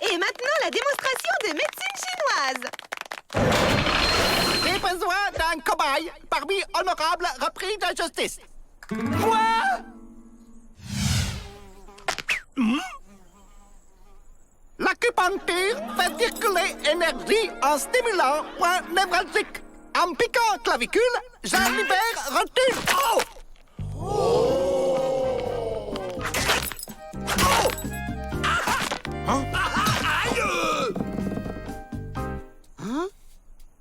Et maintenant, la démonstration de médecine chinoise. J'ai besoin d'un cobaye parmi honorables repris de justice. Quoi? L'acupuncture fait circuler énergie en stimulant point névralgique. En piquant clavicule, je libère rotule. Oh!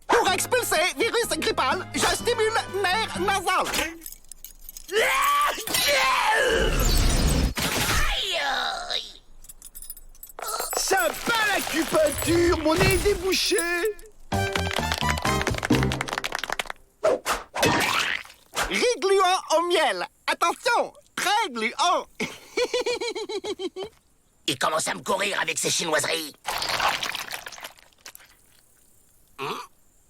Pour expulser virus grippal, je stimule nerf nasal. Sympa l'acupuncture, mon nez est débouché. Riz gluant au miel. Attention, très gluant. Il commence à me courir avec ses chinoiseries.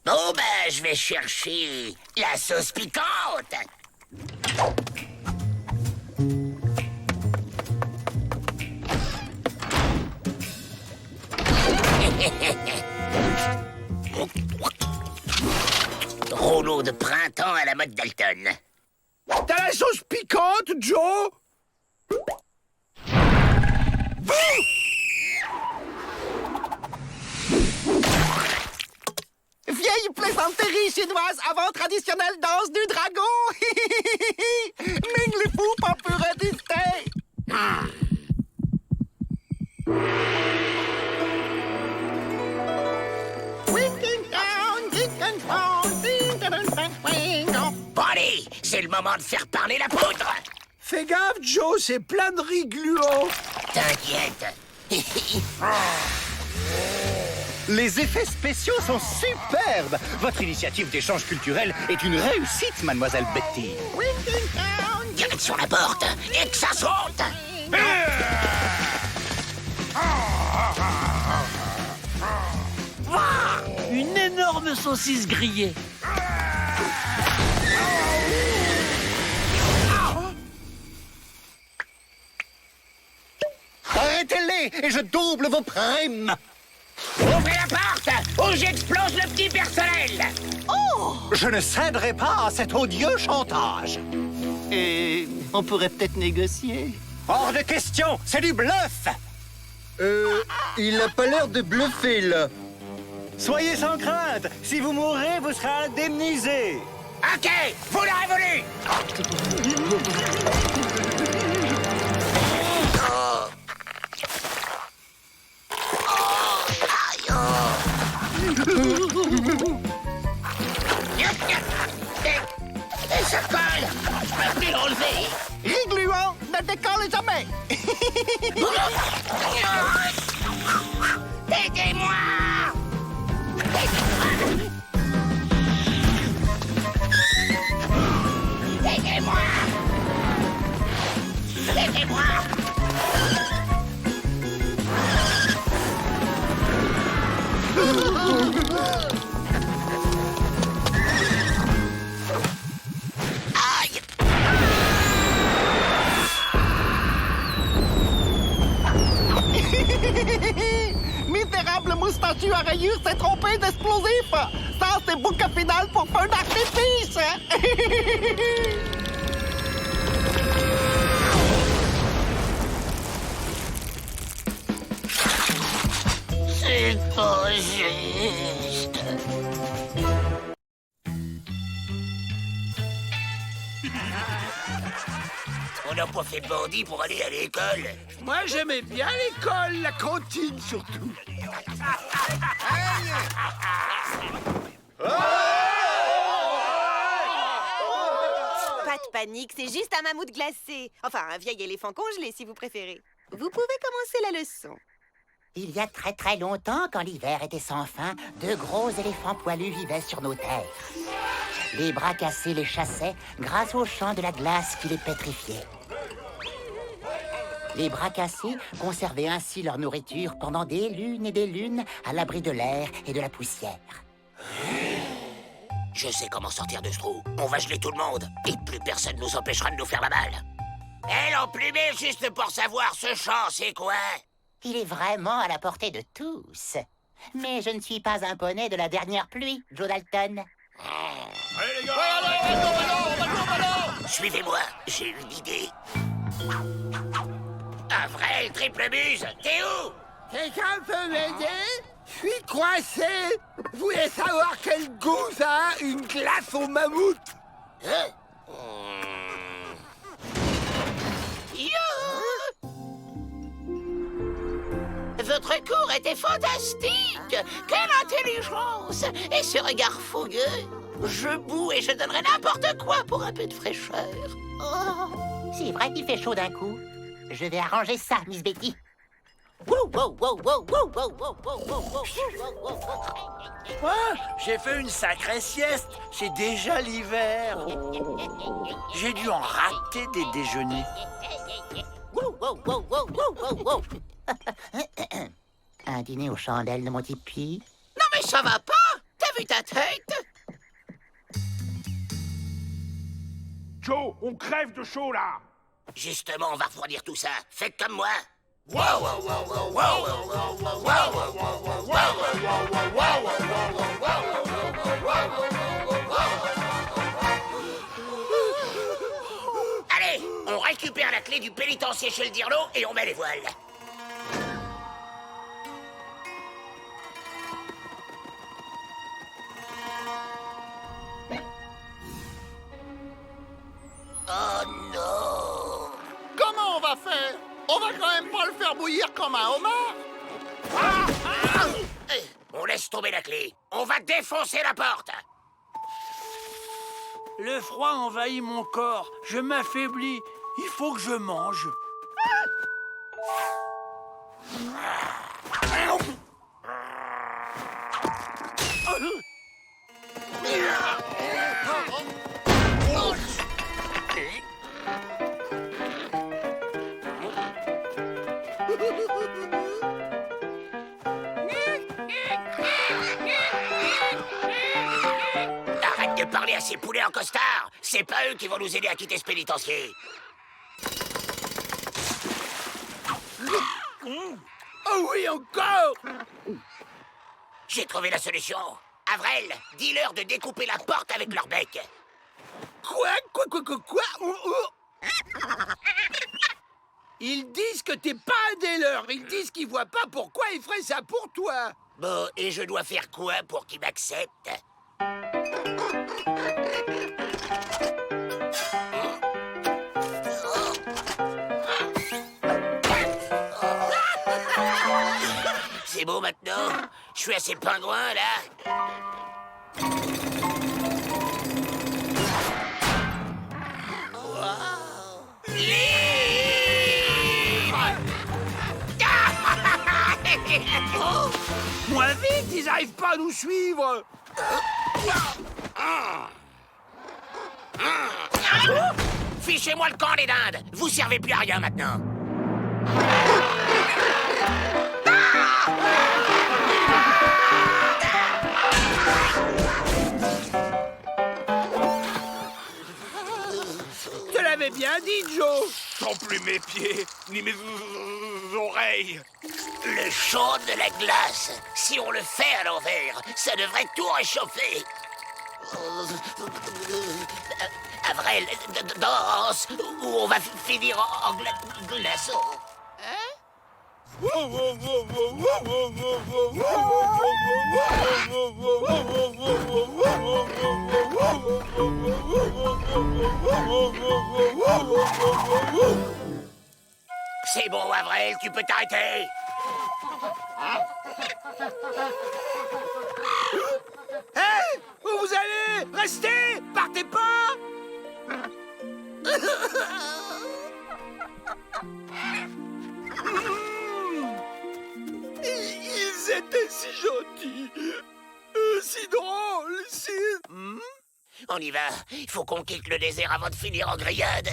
Bon, ben, je vais chercher la sauce piquante. Rouleau de printemps à la mode Dalton. T'as la sauce piquante, Joe? Vieille plaisanterie chinoise avant traditionnelle danse du dragon. Ming Li Fu pas pu résister. Allez, c'est le moment de faire parler la poudre. Fais gaffe, Joe, c'est plein de riz gluant. T'inquiète. Les effets spéciaux sont superbes. Votre initiative d'échange culturel est une réussite, mademoiselle Betty. Direction la porte et que ça saute. Une énorme saucisse grillée. payer et je double vos primes. Ouvrez la porte ou j'explose le petit personnel. Oh! Je ne céderai pas à cet odieux chantage. Et on pourrait peut-être négocier. Hors de question, c'est du bluff. Il a pas l'air de bluffer, là. Soyez sans crainte, si vous mourrez, vous serez indemnisé. Ok, vous l'aurez voulu. Et ça colle. Je peux plus l'enlever. Rigluant ne décolle jamais. Aidez-moi. Aidez-moi. Aidez-moi. Aïe. Misérable moustachu à rayures s'est trompé d'explosif. Ça, c'est bouquet final pour feu d'artifice. C'est pas juste. On n'a pas fait de bandit pour aller à l'école. Moi, j'aimais bien l'école, la cantine surtout. Pas de panique, c'est juste un mammouth glacé. Enfin, un vieil éléphant congelé, si vous préférez. Vous pouvez commencer la leçon. Il y a très très longtemps, quand l'hiver était sans fin, de gros éléphants poilus vivaient sur nos terres. Les bras cassés les chassaient grâce au chant de la glace qui les pétrifiait. Les bras cassés conservaient ainsi leur nourriture pendant des lunes et des lunes à l'abri de l'air et de la poussière. Je sais comment sortir de ce trou. On va geler tout le monde et plus personne nous empêchera de nous faire la malle. Elle emplumée juste pour savoir ce chant, c'est quoi? Il est vraiment à la portée de tous. Mais je ne suis pas un poney de la dernière pluie, Joe Dalton. Allez, les gars! Suivez-moi, j'ai une idée. Un vrai triple buse, t'es où? Quelqu'un peut m'aider? Je suis coincé. Vous voulez savoir quel goût ça a, une glace au mammouth? Hein? Votre cours était fantastique! Quelle intelligence! Et ce regard fougueux! Je boue et je donnerais n'importe quoi pour un peu de fraîcheur. Oh, c'est vrai qu'il fait chaud d'un coup. Je vais arranger ça, Miss Betty. Wow, wow, wow, wow, wow, wow, wow, wow, wow, wow, wow. J'ai fait une sacrée sieste. C'est déjà l'hiver. J'ai dû en rater des déjeuners. Wow, wow, wow, wow, wow, wow, wow. Un dîner aux chandelles de mon tipi. Non mais ça va pas! T'as vu ta tête? Joe, on crève de chaud, là. Justement, on va refroidir tout ça. Faites comme moi. Allez, on récupère la clé du pénitencier chez le Dirlo et on met les voiles. Oh non! Comment on va faire? On va quand même pas le faire bouillir comme un homard. On laisse tomber la clé. On va défoncer la porte. Le froid envahit mon corps. Je m'affaiblis. Il faut que je mange. Arrête de parler à ces poulets en costard. C'est pas eux qui vont nous aider à quitter ce pénitencier. Oh oui, encore! J'ai trouvé la solution. Avrel, dis-leur de découper la porte avec leur bec. Quoi? Ils disent que t'es pas un des leurs. Ils disent qu'ils voient pas pourquoi ils feraient ça pour toi. Bon, et je dois faire quoi pour qu'ils m'acceptent? C'est bon maintenant? Je suis assez pingouin, là? Moins vite, ils arrivent pas à nous suivre. Fichez-moi le camp, les dindes! Vous servez plus à rien maintenant! Je te l'avais bien dit, Joe. Sans plus mes pieds, ni mes oreilles. Le chaud de la glace, si on le fait à l'envers, ça devrait tout réchauffer. Avrel, danse, ou on va finir en glaçon. C'est bon, Avrel, tu peux t'arrêter. Hé! Où vous allez? Restez! Partez pas! Ils étaient si gentils, si drôles, si... On y va. Il faut qu'on quitte le désert avant de finir en grillade.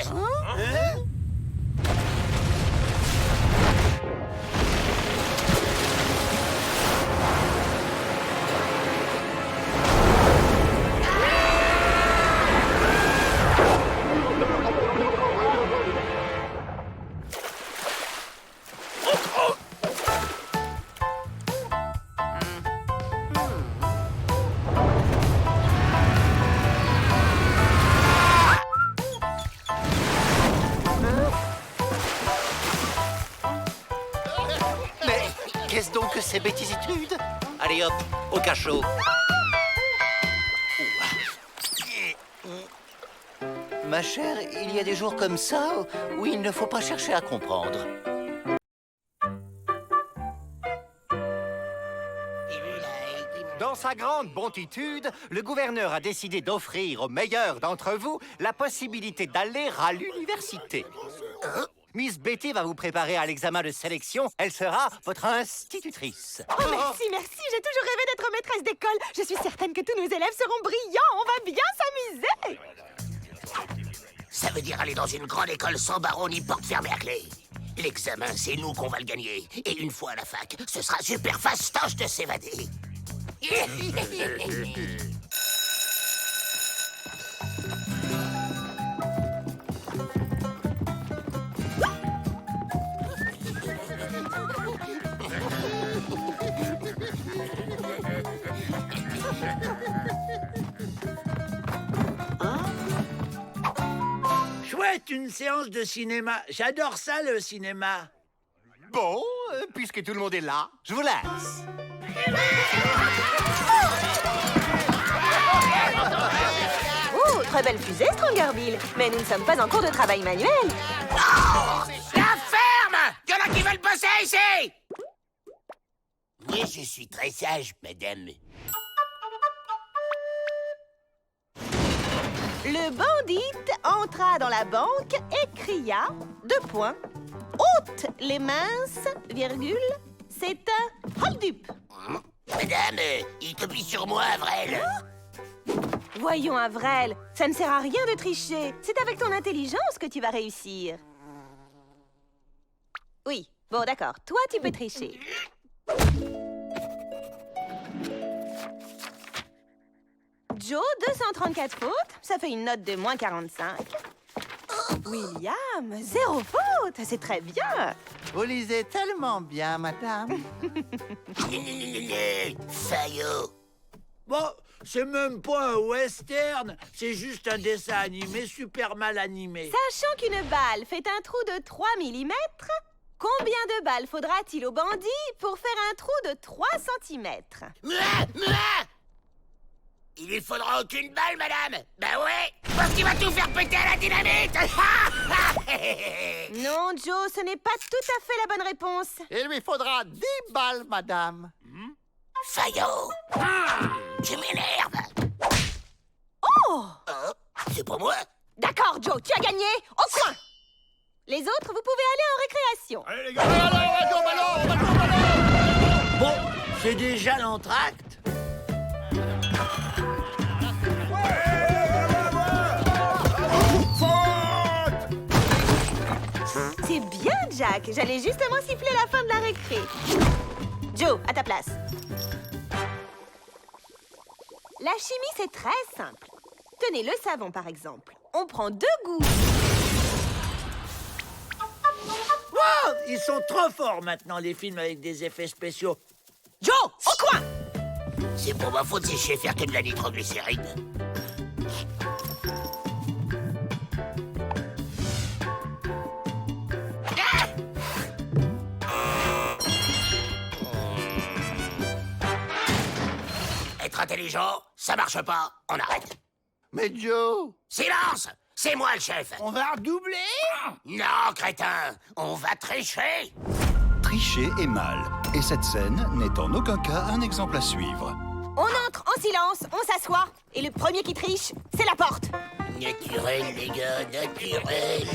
Qu'est-ce donc que ces bêtisitudes? Allez hop, au cachot. Ma chère, il y a des jours comme ça où il ne faut pas chercher à comprendre. Dans sa grande bontitude, le gouverneur a décidé d'offrir aux meilleurs d'entre vous la possibilité d'aller à l'université. Miss Betty va vous préparer à l'examen de sélection. Elle sera votre institutrice. Oh, merci, merci. J'ai toujours rêvé d'être maîtresse d'école. Je suis certaine que tous nos élèves seront brillants. On va bien s'amuser. Ça veut dire aller dans une grande école sans barreaux ni porte fermée à clé. L'examen, c'est nous qu'on va le gagner. Et une fois à la fac, ce sera super fastoche de s'évader. Chouette, une séance de cinéma. J'adore ça, le cinéma. Bon, puisque tout le monde est là, je vous laisse. Oh, très belle fusée, Strongerville. Mais nous ne sommes pas en cours de travail manuel. Oh, la ferme! Il y en a qui veulent bosser ici! Moi, je suis très sage, madame. Le bandit entra dans la banque et cria, : ôte les minces, virgule, c'est un hold-up. Madame, il copie sur moi, Avrel. Voyons, Avrel, ça ne sert à rien de tricher. C'est avec ton intelligence que tu vas réussir. Oui, bon, d'accord. Toi, tu peux tricher. Joe, 234 fautes. Ça fait une note de -45. William, 0 faute, c'est très bien. Vous lisez tellement bien, madame. Fayot. Bon, c'est même pas un western, c'est juste un dessin animé super mal animé. Sachant qu'une balle fait un trou de 3 mm, combien de balles faudra-t-il au bandit pour faire un trou de 3 cm? Il lui faudra aucune balle, madame. Ben ouais, parce qu'il va tout faire péter à la dynamite. Non, Joe, ce n'est pas tout à fait la bonne réponse. Il lui faudra 10 balles, madame. Fayot, tu m'énerves. Oh! C'est pour moi. D'accord, Joe, tu as gagné. Au coin. Les autres, vous pouvez aller en récréation. Allez, les gars. Bon, c'est déjà l'entracte. C'est bien, Jack. J'allais justement siffler la fin de la récré. Joe, à ta place. La chimie, c'est très simple. Tenez le savon, par exemple. On prend 2 gouttes. Wow, ils sont trop forts maintenant, les films avec des effets spéciaux. Joe, au coin! C'est pour ma faute si je sais faire que de la nitroglycérine. Être intelligent, ça marche pas, on arrête. Mais Joe... Silence! C'est moi le chef. On va redoubler? Non, crétin, on va tricher. Tricher est mal, et cette scène n'est en aucun cas un exemple à suivre. On entre en silence, on s'assoit. Et le premier qui triche, c'est la porte. Naturel, les gars, naturel.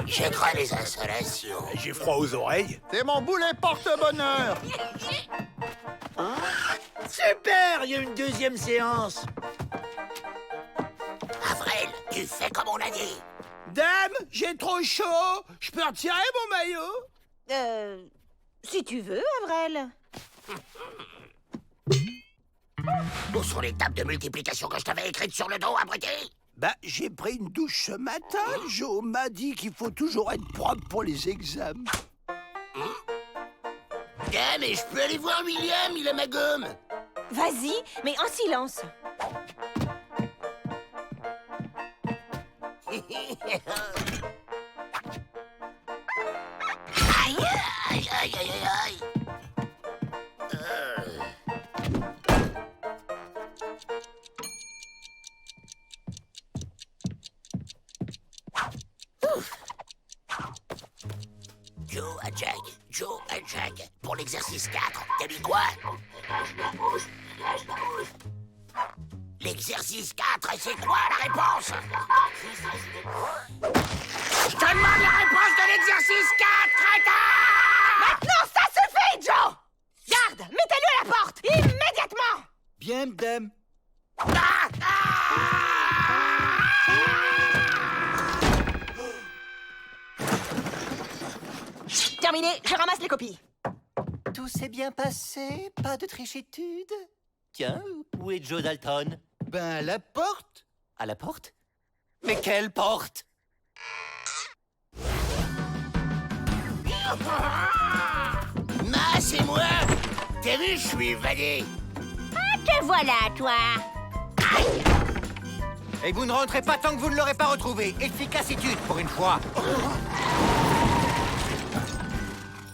Je crains les installations. J'ai froid aux oreilles. C'est mon boulet porte-bonheur. Super, il y a une deuxième séance. Avril, tu fais comme on a dit. Dame, j'ai trop chaud. Je peux retirer mon maillot? Si tu veux, Avril. Où sont les tables de multiplication que je t'avais écrites sur le dos, abruti? Bah, j'ai pris une douche ce matin. Joe m'a dit qu'il faut toujours être propre pour les examens. Ah, mais je peux aller voir William, il a ma gomme. Vas-y, mais en silence. Aïe, aïe, aïe, aïe, aïe. Joe à Jack, pour l'exercice 4, t'as mis quoi? L'exercice 4, c'est quoi la réponse? Je te demande la réponse de l'exercice 4, crétin! Maintenant, ça suffit, Joe! Garde, mettez-le à la porte, immédiatement! Bien, madame. Terminé, je ramasse les copies. Tout s'est bien passé? Pas de trichitude? Tiens, où est Joe Dalton? Ben, à la porte. À la porte? Mais quelle porte? C'est moi! T'as vu, je suis évadé! Ah, te voilà, toi! Et vous ne rentrez pas tant que vous ne l'aurez pas retrouvé. Efficacitude, pour une fois.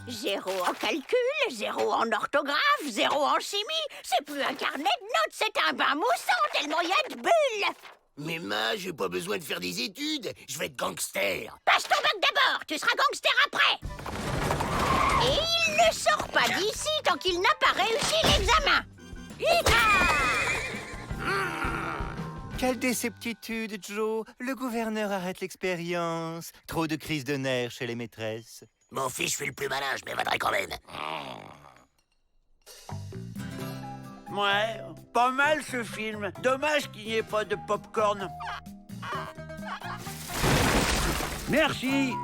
0 en calcul, 0 en orthographe, 0 en chimie. C'est plus un carnet de notes, c'est un bain moussant tellement il y a de bulles. Mais j'ai pas besoin de faire des études. Je vais être gangster. Passe ton bac d'abord, tu seras gangster après. Et il ne sort pas d'ici tant qu'il n'a pas réussi l'examen. Quelle déceptitude, Joe. Le gouverneur arrête l'expérience. Trop de crises de nerfs chez les maîtresses. Mon fils, je suis le plus malin, je m'évaderai quand même. Ouais, pas mal ce film. Dommage qu'il n'y ait pas de pop-corn. Merci.